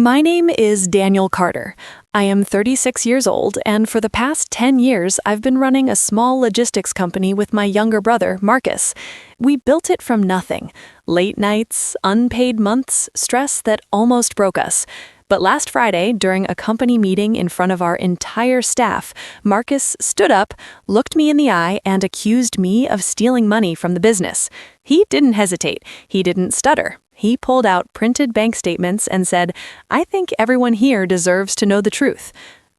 My name is Daniel Carter. I am 36 years old, and for the past 10 years, I've been running a small logistics company with my younger brother, Marcus. We built it from nothing. Late nights, unpaid months, stress that almost broke us. But last Friday, during a company meeting in front of our entire staff, Marcus stood up, looked me in the eye, and accused me of stealing money from the business. He didn't hesitate. He didn't stutter. He pulled out printed bank statements and said, "I think everyone here deserves to know the truth."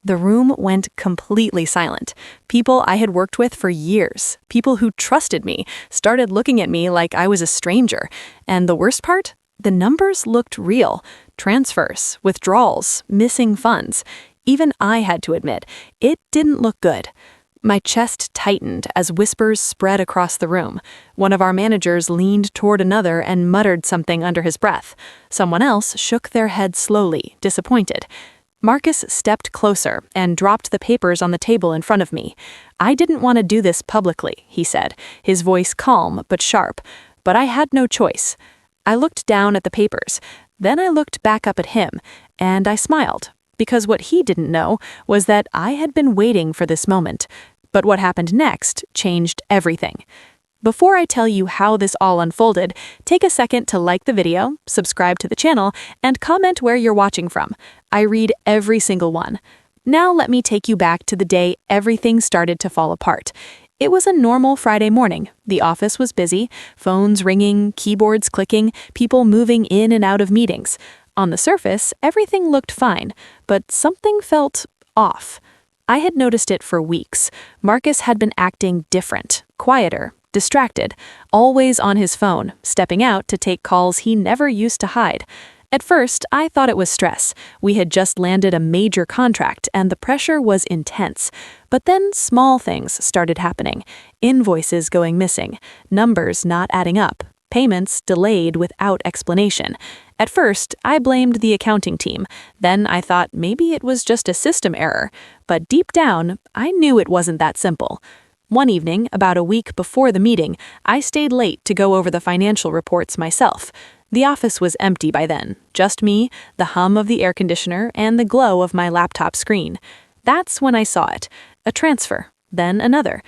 The room went completely silent. People I had worked with for years, people who trusted me, started looking at me like I was a stranger. And the worst part? The numbers looked real. Transfers, withdrawals, missing funds. Even I had to admit, it didn't look good. My chest tightened as whispers spread across the room. One of our managers leaned toward another and muttered something under his breath. Someone else shook their head slowly, disappointed. Marcus stepped closer and dropped the papers on the table in front of me. "I didn't want to do this publicly," he said, his voice calm but sharp. But I had no choice. I looked down at the papers. Then I looked back up at him, and I smiled, because what he didn't know was that I had been waiting for this moment. But what happened next changed everything. Before I tell you how this all unfolded, take a second to like the video, subscribe to the channel, and comment where you're watching from. I read every single one. Now let me take you back to the day everything started to fall apart. It was a normal Friday morning. The office was busy, phones ringing, keyboards clicking, people moving in and out of meetings. On the surface, everything looked fine, but something felt off. I had noticed it for weeks. Marcus had been acting different, quieter, distracted, always on his phone, stepping out to take calls he never used to hide. At first, I thought it was stress. We had just landed a major contract and the pressure was intense. But then small things started happening. Invoices going missing, numbers not adding up, payments delayed without explanation. At first, I blamed the accounting team. Then I thought maybe it was just a system error. But deep down, I knew it wasn't that simple. One evening, about a week before the meeting, I stayed late to go over the financial reports myself. The office was empty by then, just me, the hum of the air conditioner, and the glow of my laptop screen. That's when I saw it. A transfer, then another,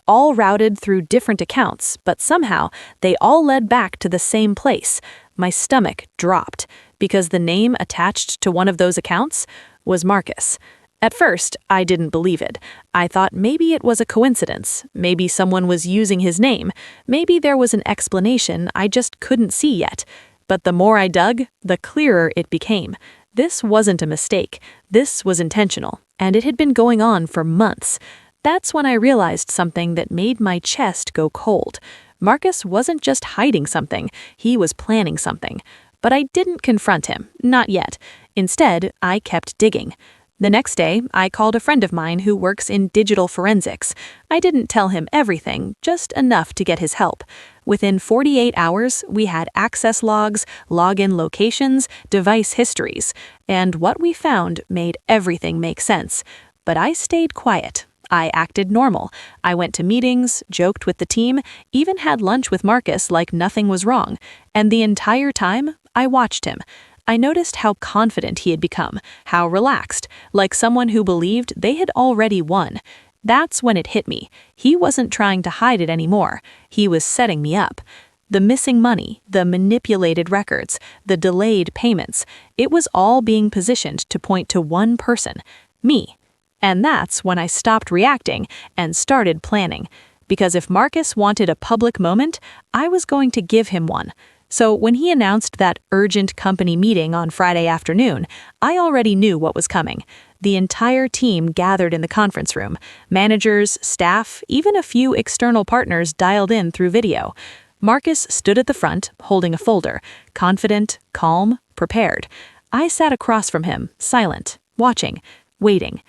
all routed through different accounts, but somehow they all led back to the same place. My stomach dropped, because the name attached to one of those accounts was Marcus. At first, I didn't believe it. I thought maybe it was a coincidence. Maybe someone was using his name. Maybe there was an explanation I just couldn't see yet. But the more I dug, the clearer it became. This wasn't a mistake. This was intentional, and it had been going on for months. That's when I realized something that made my chest go cold. Marcus wasn't just hiding something, he was planning something. But I didn't confront him, not yet. Instead, I kept digging. The next day, I called a friend of mine who works in digital forensics. I didn't tell him everything, just enough to get his help. Within 48 hours, we had access logs, login locations, device histories, and what we found made everything make sense. But I stayed quiet. I acted normal. I went to meetings, joked with the team, even had lunch with Marcus like nothing was wrong. And the entire time, I watched him. I noticed how confident he had become, how relaxed, like someone who believed they had already won. That's when it hit me. He wasn't trying to hide it anymore. He was setting me up. The missing money, the manipulated records, the delayed payments, it was all being positioned to point to one person, me. And that's when I stopped reacting and started planning. Because if Marcus wanted a public moment, I was going to give him one. So when he announced that urgent company meeting on Friday afternoon, I already knew what was coming. The entire team gathered in the conference room. Managers, staff, even a few external partners dialed in through video. Marcus stood at the front, holding a folder, confident, calm, prepared. I sat across from him, silent, watching, waiting.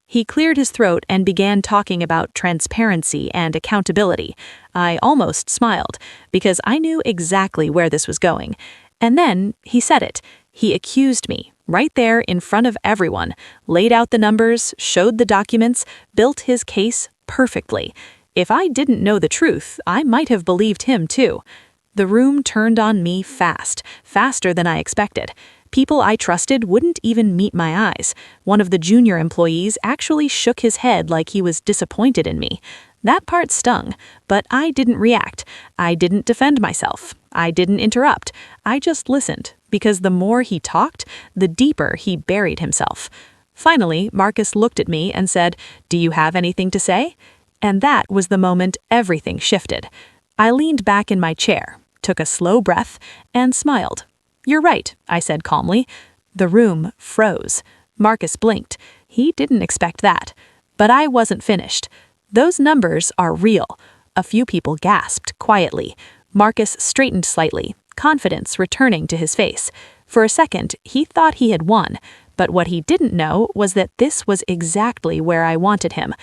He cleared his throat and began talking about transparency and accountability. I almost smiled, because I knew exactly where this was going. And then he said it. He accused me, right there in front of everyone, laid out the numbers, showed the documents, built his case perfectly. If I didn't know the truth, I might have believed him too. The room turned on me fast, faster than I expected. People I trusted wouldn't even meet my eyes. One of the junior employees actually shook his head like he was disappointed in me. That part stung, but I didn't react. I didn't defend myself. I didn't interrupt. I just listened, because the more he talked, the deeper he buried himself. Finally, Marcus looked at me and said, "Do you have anything to say?" And that was the moment everything shifted. I leaned back in my chair, took a slow breath, and smiled. "You're right," I said calmly. The room froze. Marcus blinked. He didn't expect that. But I wasn't finished. "Those numbers are real." A few people gasped quietly. Marcus straightened slightly, confidence returning to his face. For a second, he thought he had won, but what he didn't know was that this was exactly where I wanted him.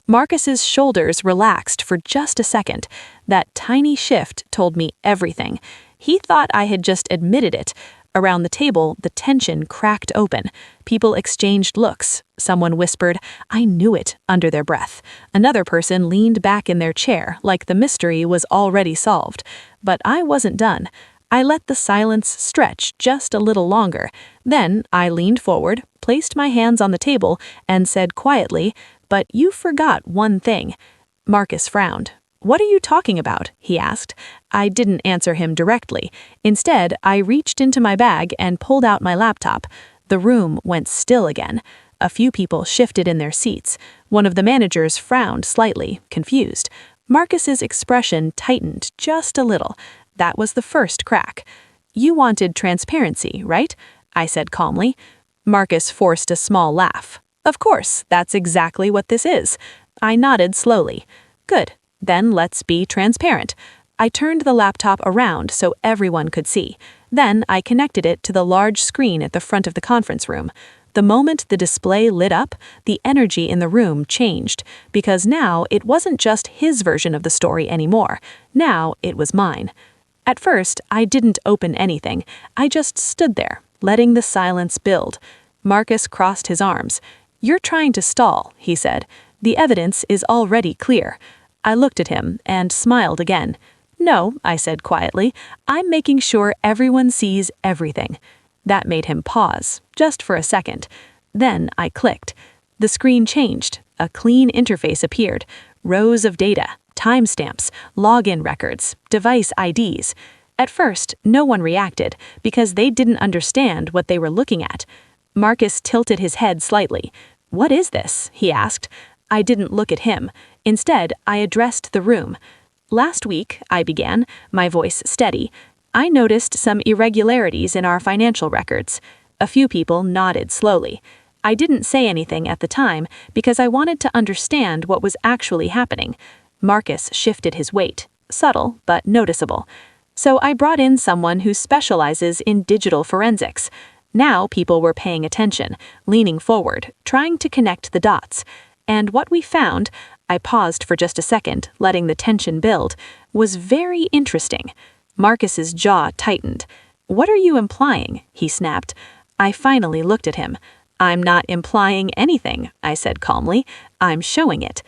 Marcus's shoulders relaxed for just a second. That tiny shift told me everything. He thought I had just admitted it. Around the table, the tension cracked open. People exchanged looks. Someone whispered, "I knew it," under their breath. Another person leaned back in their chair like the mystery was already solved. But I wasn't done. I let the silence stretch just a little longer. Then I leaned forward, placed my hands on the table, and said quietly, "But you forgot one thing." Marcus frowned. "What are you talking about?" he asked. I didn't answer him directly. Instead, I reached into my bag and pulled out my laptop. The room went still again. A few people shifted in their seats. One of the managers frowned slightly, confused. Marcus's expression tightened just a little. That was the first crack. "You wanted transparency, right?" I said calmly. Marcus forced a small laugh. "Of course, that's exactly what this is." I nodded slowly. "Good. Then let's be transparent." I turned the laptop around so everyone could see. Then I connected it to the large screen at the front of the conference room. The moment the display lit up, the energy in the room changed, because now it wasn't just his version of the story anymore. Now it was mine. At first, I didn't open anything. I just stood there, letting the silence build. Marcus crossed his arms. "You're trying to stall," he said. "The evidence is already clear." I looked at him and smiled again. "No," I said quietly, "I'm making sure everyone sees everything." That made him pause, just for a second. Then I clicked. The screen changed. A clean interface appeared. Rows of data, timestamps, login records, device IDs. At first, no one reacted, because they didn't understand what they were looking at. Marcus tilted his head slightly. "What is this?" he asked. I didn't look at him. Instead, I addressed the room. "Last week," I began, my voice steady, "I noticed some irregularities in our financial records." A few people nodded slowly. I didn't say anything at the time because I wanted to understand what was actually happening. Marcus shifted his weight, subtle but noticeable. "So I brought in someone who specializes in digital forensics." Now people were paying attention, leaning forward, trying to connect the dots. And what we found, I paused for just a second, letting the tension build, was very interesting. Marcus's jaw tightened. "What are you implying?" he snapped. I finally looked at him. "I'm not implying anything," I said calmly. "I'm showing it."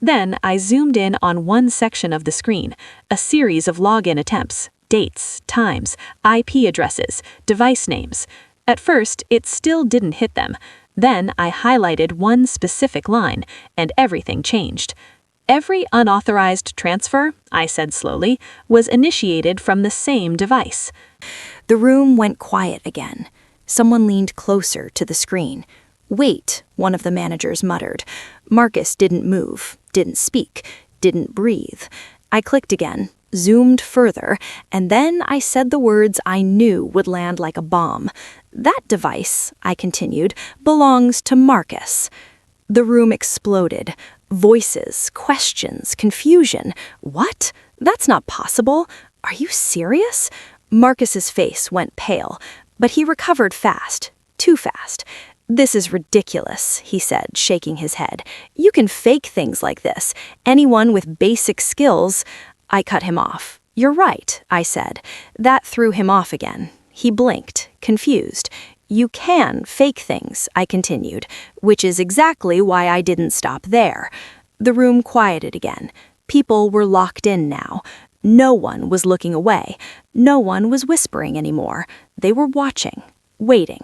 Then I zoomed in on one section of the screen, a series of login attempts, dates, times, IP addresses, device names. At first, it still didn't hit them. Then I highlighted one specific line, and everything changed. "Every unauthorized transfer," I said slowly, "was initiated from the same device." The room went quiet again. Someone leaned closer to the screen. "Wait," one of the managers muttered. Marcus didn't move, didn't speak, didn't breathe. I clicked again, zoomed further, and then I said the words I knew would land like a bomb. "That device," I continued, "belongs to Marcus." The room exploded. Voices, questions, confusion. "What? That's not possible. Are you serious?" Marcus's face went pale, but he recovered fast, too fast. "This is ridiculous," he said, shaking his head. "You can fake things like this. Anyone with basic skills—" I cut him off. "You're right," I said. That threw him off again. He blinked, confused. "You can fake things," I continued, which is exactly why I didn't stop there. The room quieted again. People were locked in now. No one was looking away. No one was whispering anymore. They were watching. waiting.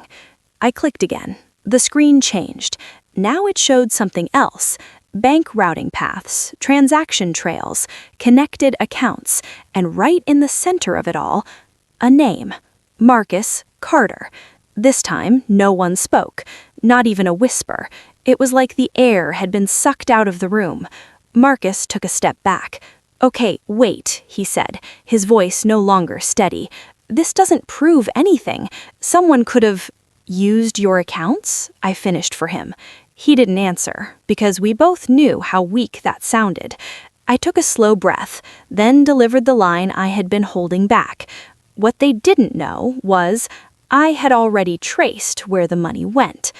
I clicked again. The screen changed. Now it showed something else. Bank routing paths, transaction trails, connected accounts, and right in the center of it all, a name. Marcus Carter. This time, no one spoke, not even a whisper. It was like the air had been sucked out of the room. Marcus took a step back. "Okay, wait," he said, his voice no longer steady. "This doesn't prove anything. Someone could have used your accounts?" I finished for him. He didn't answer, because we both knew how weak that sounded. I took a slow breath, then delivered the line I had been holding back. What they didn't know was I had already traced where the money went.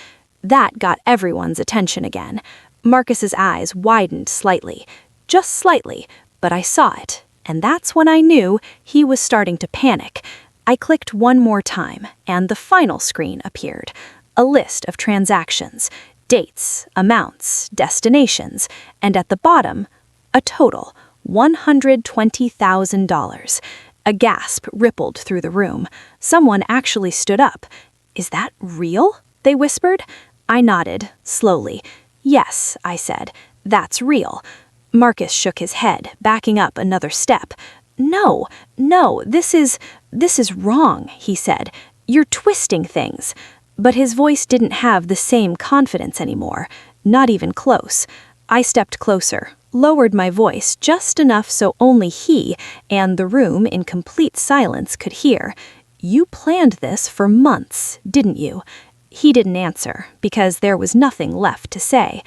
That got everyone's attention again. Marcus's eyes widened slightly, just slightly, but I saw it, and that's when I knew he was starting to panic. I clicked one more time, and the final screen appeared. A list of transactions, dates, amounts, destinations, and at the bottom, a total, $120,000. A gasp rippled through the room. Someone actually stood up. "Is that real?" they whispered. I nodded, slowly. "Yes," I said, "that's real." Marcus shook his head, backing up another step. No, this is wrong," he said. "You're twisting things." But his voice didn't have the same confidence anymore, not even close. I stepped closer, lowered my voice just enough so only he and the room in complete silence could hear. "You planned this for months, didn't you?" He didn't answer, because there was nothing left to say.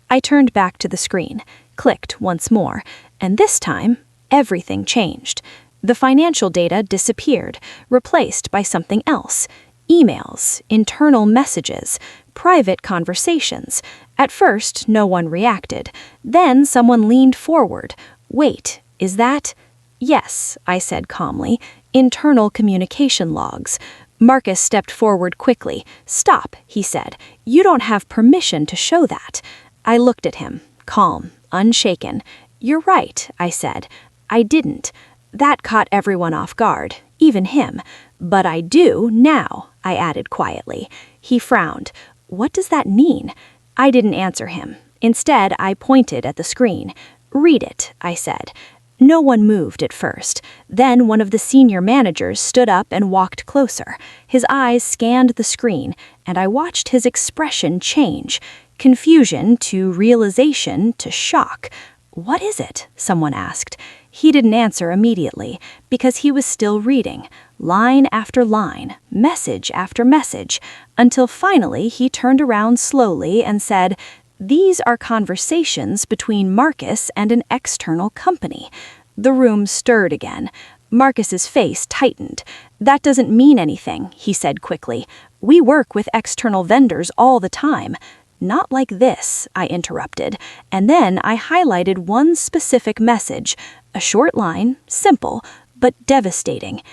I turned back to the screen, clicked once more, and this time, everything changed. The financial data disappeared, replaced by something else. Emails, internal messages, private conversations. At first, no one reacted. Then someone leaned forward. "Wait, is that—" "Yes," I said calmly. "Internal communication logs." Marcus stepped forward quickly. "Stop," he said. "You don't have permission to show that." I looked at him, calm, unshaken. "You're right," I said. "I didn't." That caught everyone off guard, even him. "But I do now," I added quietly. He frowned. "What does that mean?" I didn't answer him. Instead, I pointed at the screen. "Read it," I said. No one moved at first. Then one of the senior managers stood up and walked closer. His eyes scanned the screen, and I watched his expression change. Confusion to realization to shock. "What is it?" someone asked. He didn't answer immediately, because he was still reading, line after line, message after message, until finally he turned around slowly and said, "These are conversations between Marcus and an external company." The room stirred again. Marcus's face tightened. "That doesn't mean anything," he said quickly. "We work with external vendors all the time." "Not like this," I interrupted, and then I highlighted one specific message, a short line, simple, but devastating.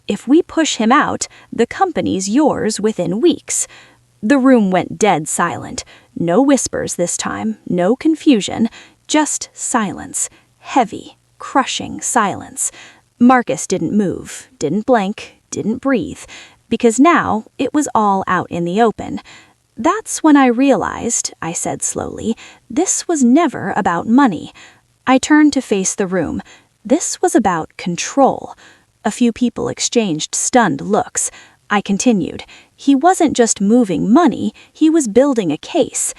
"If we push him out, the company's yours within weeks." The room went dead silent. No whispers this time, no confusion, just silence. Heavy, crushing silence. Marcus didn't move, didn't blink, didn't breathe, because now it was all out in the open. "That's when I realized," I said slowly, "this was never about money." I turned to face the room. This was about control. A few people exchanged stunned looks. I continued. He wasn't just moving money, he was building a case.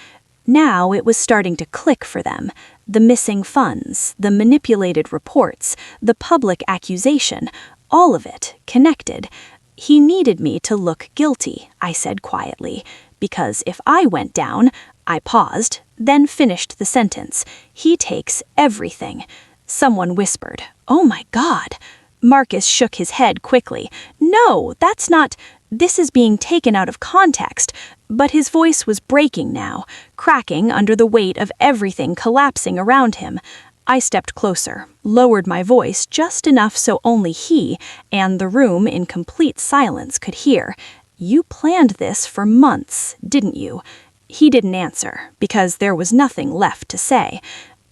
Now it was starting to click for them. The missing funds, the manipulated reports, the public accusation, all of it connected. "He needed me to look guilty," I said quietly, "because if I went down—" I paused, then finished the sentence. "He takes everything." Someone whispered, "Oh my God." Marcus shook his head quickly. "No, that's not—" "This is being taken out of context." But his voice was breaking now, cracking under the weight of everything collapsing around him. I stepped closer, lowered my voice just enough so only he and the room in complete silence could hear. "You planned this for months, didn't you?" He didn't answer, because there was nothing left to say.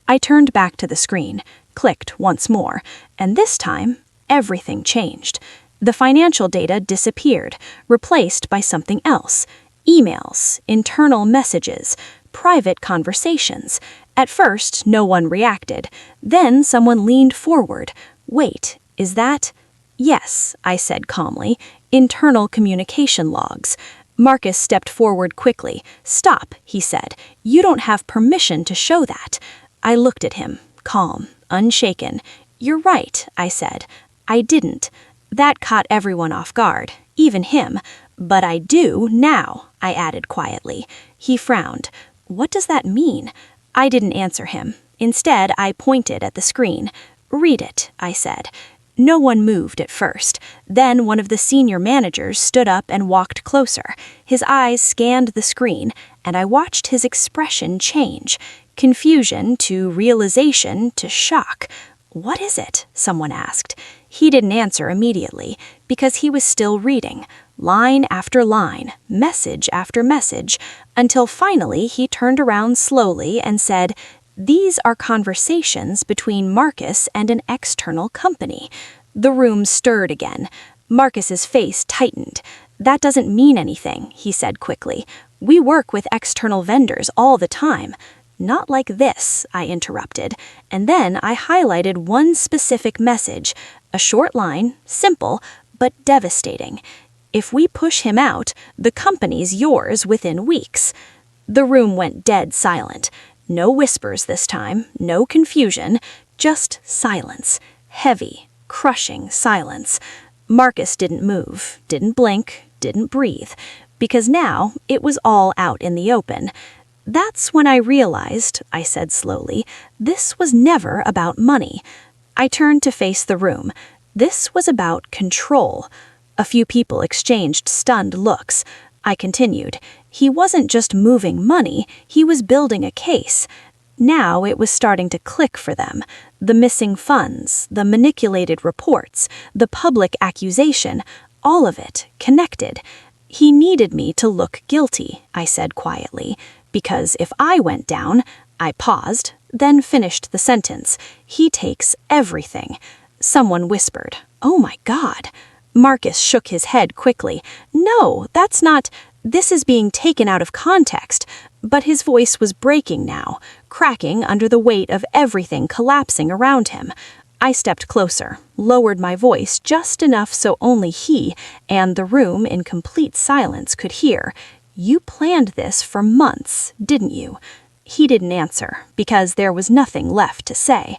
I turned back to the screen, clicked once more, and this time, everything changed. The financial data disappeared, replaced by something else. Emails, internal messages, private conversations. At first, no one reacted. Then someone leaned forward. Wait, is that? Yes, I said calmly. Internal communication logs. Marcus stepped forward quickly. Stop, he said. You don't have permission to show that. I looked at him, calm, unshaken. You're right, I said. I didn't. That caught everyone off guard, even him. But I do now, I added quietly. He frowned. What does that mean? I didn't answer him. Instead, I pointed at the screen. Read it, I said. No one moved at first. Then one of the senior managers stood up and walked closer. His eyes scanned the screen, and I watched his expression change. Confusion to realization to shock. What is it? Someone asked. He didn't answer immediately, because he was still reading, line after line, message after message, until finally he turned around slowly and said, These are conversations between Marcus and an external company. The room stirred again. Marcus's face tightened. That doesn't mean anything, he said quickly. We work with external vendors all the time. Not like this, I interrupted, and then I highlighted one specific message, a short line, simple, but devastating. If we push him out, the company's yours within weeks. The room went dead silent. No whispers this time, no confusion, just silence. Heavy, crushing silence. Marcus didn't move, didn't blink, didn't breathe, because now it was all out in the open. That's when I realized, I said slowly, this was never about money. I turned to face the room. This was about control. A few people exchanged stunned looks. I continued. He wasn't just moving money, he was building a case. Now it was starting to click for them. The missing funds, the manipulated reports, the public accusation, all of it connected. He needed me to look guilty, I said quietly, because if I went down, I paused, then finished the sentence. He takes everything. Someone whispered, Oh my God. Marcus shook his head quickly. No, that's not. This is being taken out of context. But his voice was breaking now, cracking under the weight of everything collapsing around him. I stepped closer, lowered my voice just enough so only he and the room in complete silence could hear. You planned this for months, didn't you? He didn't answer, because there was nothing left to say.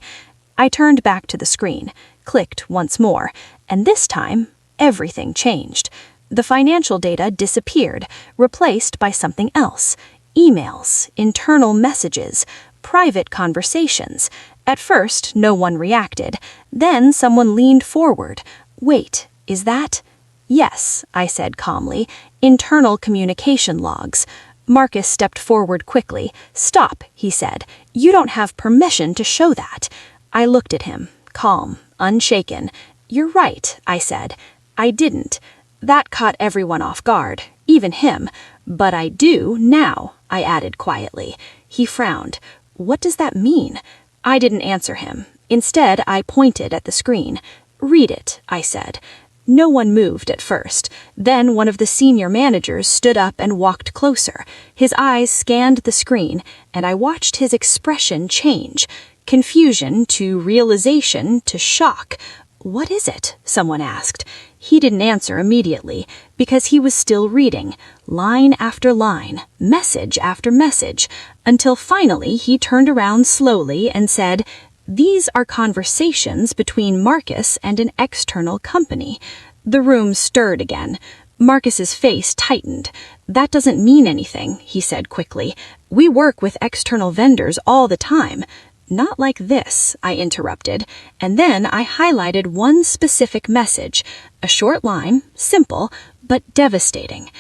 I turned back to the screen, clicked once more, and this time, everything changed. The financial data disappeared, replaced by something else. Emails, internal messages, private conversations. At first, no one reacted. Then someone leaned forward. Wait, is that? Yes, I said calmly. Internal communication logs. Marcus stepped forward quickly. Stop, he said. You don't have permission to show that. I looked at him, calm, unshaken. You're right, I said. I didn't. That caught everyone off guard, even him. But I do now, I added quietly. He frowned. What does that mean? I didn't answer him. Instead, I pointed at the screen. Read it, I said. No one moved at first. Then one of the senior managers stood up and walked closer. His eyes scanned the screen, and I watched his expression change. Confusion to realization to shock. What is it? Someone asked. He didn't answer immediately, because he was still reading, line after line, message after message, until finally he turned around slowly and said, These are conversations between Marcus and an external company. The room stirred again. Marcus's face tightened. That doesn't mean anything, he said quickly. We work with external vendors all the time. Not like this, I interrupted, and then I highlighted one specific message, a short line, simple, but devastating.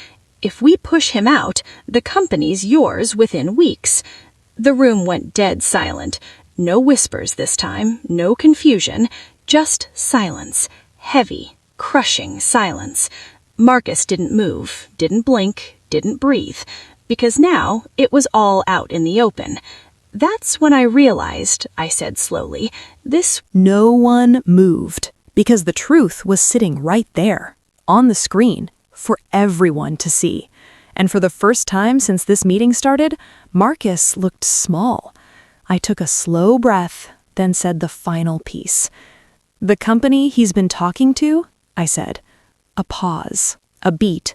If we push him out, the company's yours within weeks. The room went dead silent. No whispers this time, no confusion, just silence, heavy, crushing silence. Marcus didn't move, didn't blink, didn't breathe, because now it was all out in the open. That's when I realized, I said slowly, No one moved, because the truth was sitting right there, on the screen, for everyone to see. And for the first time since this meeting started, Marcus looked small. I took a slow breath, then said the final piece. "The company he's been talking to?" I said. A pause, a beat.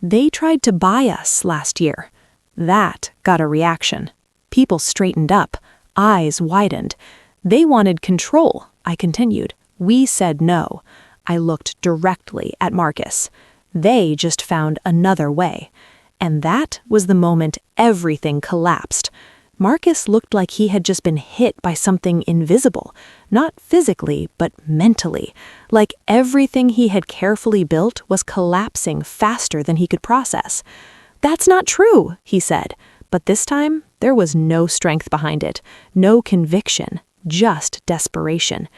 "They tried to buy us last year." That got a reaction. People straightened up, eyes widened. "They wanted control," I continued. "We said no." I looked directly at Marcus. "They just found another way." And that was the moment everything collapsed. Marcus looked like he had just been hit by something invisible, not physically, but mentally, like everything he had carefully built was collapsing faster than he could process. "That's not true," he said, but this time there was no strength behind it, no conviction, just desperation.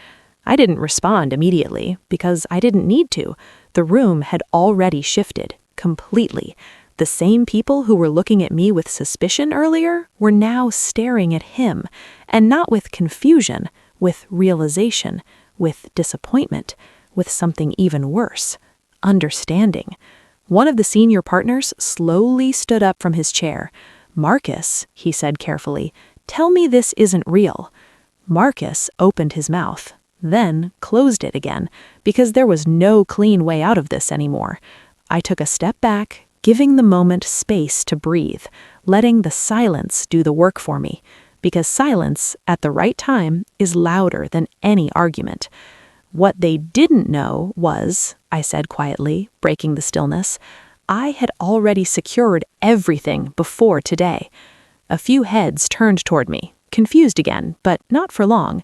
I didn't respond immediately, because I didn't need to. The room had already shifted, completely. The same people who were looking at me with suspicion earlier were now staring at him, and not with confusion, with realization, with disappointment, with something even worse, understanding. One of the senior partners slowly stood up from his chair. "Marcus," he said carefully, "tell me this isn't real." Marcus opened his mouth, then closed it again, because there was no clean way out of this anymore. I took a step back, giving the moment space to breathe, letting the silence do the work for me, because silence, at the right time, is louder than any argument. "What they didn't know was," I said quietly, breaking the stillness, "I had already secured everything before today." A few heads turned toward me, confused again, but not for long.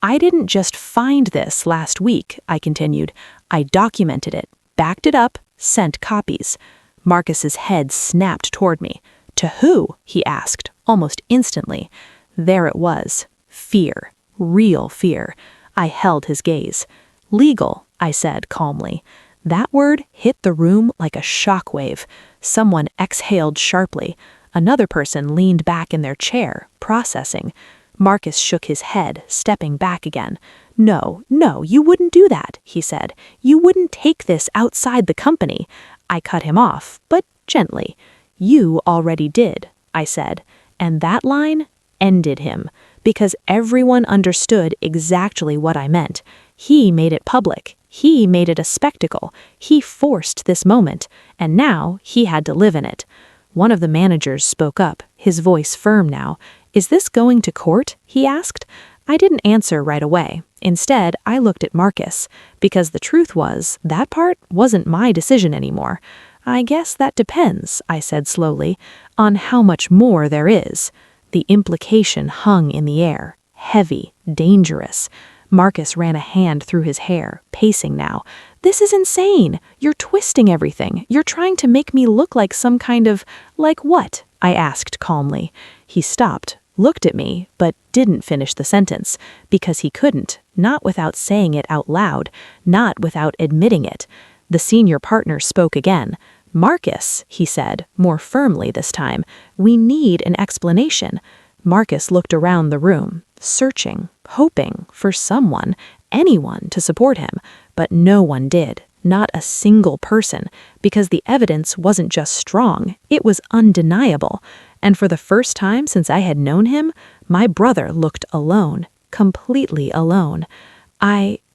"I didn't just find this last week," I continued. "I documented it, backed it up, sent copies." Marcus's head snapped toward me. "To who?" he asked, almost instantly. There it was. Fear. Real fear. I held his gaze. "Legal," I said calmly. That word hit the room like a shockwave. Someone exhaled sharply. Another person leaned back in their chair, processing. Marcus shook his head, stepping back again. No, you wouldn't do that," he said. "You wouldn't take this outside the company." I cut him off, but gently. "You already did," I said, and that line ended him, because everyone understood exactly what I meant. He made it public. He made it a spectacle. He forced this moment, and now he had to live in it. One of the managers spoke up, his voice firm now. "Is this going to court?" he asked. I didn't answer right away. Instead, I looked at Marcus, because the truth was, that part wasn't my decision anymore. "I guess that depends," I said slowly, "on how much more there is." The implication hung in the air, heavy, dangerous. Marcus ran a hand through his hair, pacing now. "This is insane. You're twisting everything. You're trying to make me look like some kind of... Like what?" I asked calmly. He stopped, looked at me, but didn't finish the sentence, because he couldn't, not without saying it out loud, not without admitting it. The senior partner spoke again. "Marcus," he said, more firmly this time, "we need an explanation." Marcus looked around the room, searching, hoping for someone, anyone to support him, but no one did, not a single person, because the evidence wasn't just strong, it was undeniable. And for the first time since I had known him, my brother looked alone, completely alone.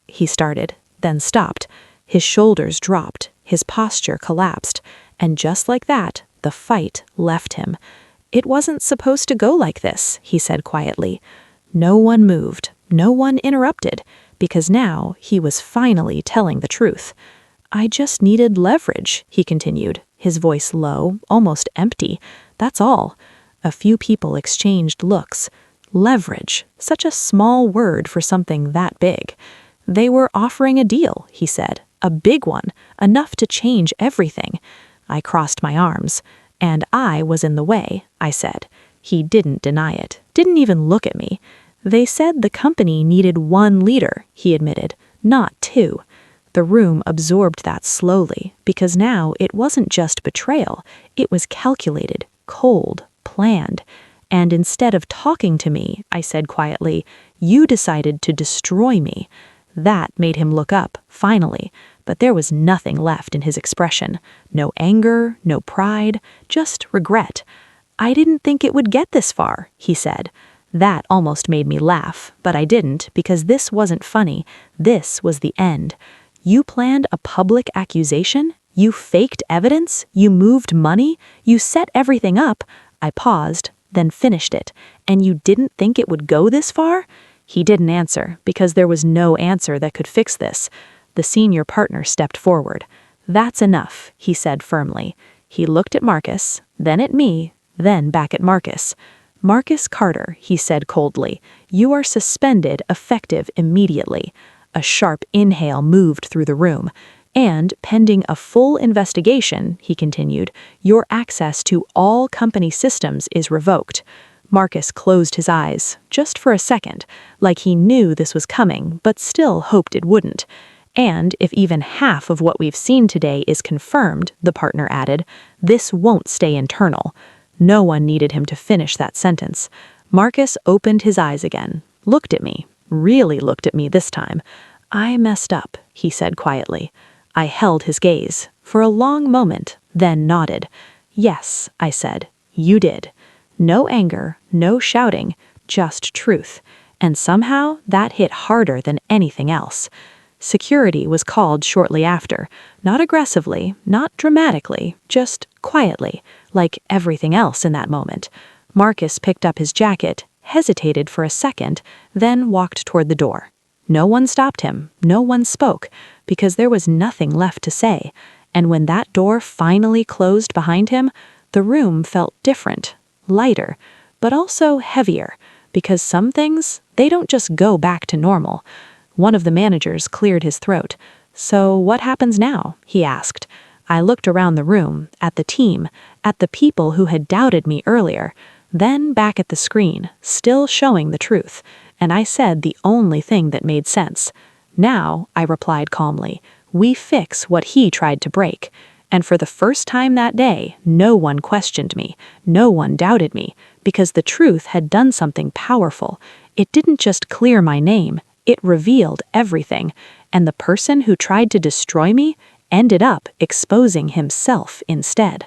He started, then stopped. His shoulders dropped, his posture collapsed, and just like that, the fight left him. "It wasn't supposed to go like this," he said quietly. No one moved, no one interrupted, because now he was finally telling the truth. "I just needed leverage," he continued, his voice low, almost empty. "That's all." A few people exchanged looks. Leverage, such a small word for something that big. "They were offering a deal," he said, "a big one, enough to change everything." I crossed my arms. "And I was in the way," I said. He didn't deny it, didn't even look at me. "They said the company needed one leader," he admitted, "not two." The room absorbed that slowly, because now it wasn't just betrayal, it was calculated, cold, planned. "And instead of talking to me," I said quietly, "you decided to destroy me." That made him look up, finally, but there was nothing left in his expression. No anger, no pride, just regret. "I didn't think it would get this far," he said. That almost made me laugh, but I didn't because this wasn't funny. This was the end. You planned a public accusation? You faked evidence? You moved money? You set everything up? I paused, then finished it. And you didn't think it would go this far? He didn't answer because there was no answer that could fix this. The senior partner stepped forward. "That's enough," he said firmly. He looked at Marcus, then at me, then back at Marcus. "Marcus Carter," he said coldly, "you are suspended effective immediately." A sharp inhale moved through the room. "And, pending a full investigation," he continued, "your access to all company systems is revoked." Marcus closed his eyes, just for a second, like he knew this was coming, but still hoped it wouldn't. "And if even half of what we've seen today is confirmed," the partner added, "this won't stay internal." No one needed him to finish that sentence. Marcus opened his eyes again, looked at me, really looked at me this time. "I messed up," he said quietly. I held his gaze for a long moment, then nodded. "Yes," I said, "you did." No anger, no shouting, just truth. And somehow that hit harder than anything else. Security was called shortly after, not aggressively, not dramatically, just quietly, like everything else in that moment. Marcus picked up his jacket, hesitated for a second, then walked toward the door. No one stopped him, no one spoke, because there was nothing left to say. And when that door finally closed behind him, the room felt different, lighter, but also heavier, because some things, they don't just go back to normal. One of the managers cleared his throat. "So what happens now?" he asked. I looked around the room, at the team, at the people who had doubted me earlier, then back at the screen, still showing the truth, and I said the only thing that made sense. "Now," I replied calmly, "we fix what he tried to break." And for the first time that day, no one questioned me, no one doubted me, because the truth had done something powerful. It didn't just clear my name, it revealed everything, and the person who tried to destroy me ended up exposing himself instead.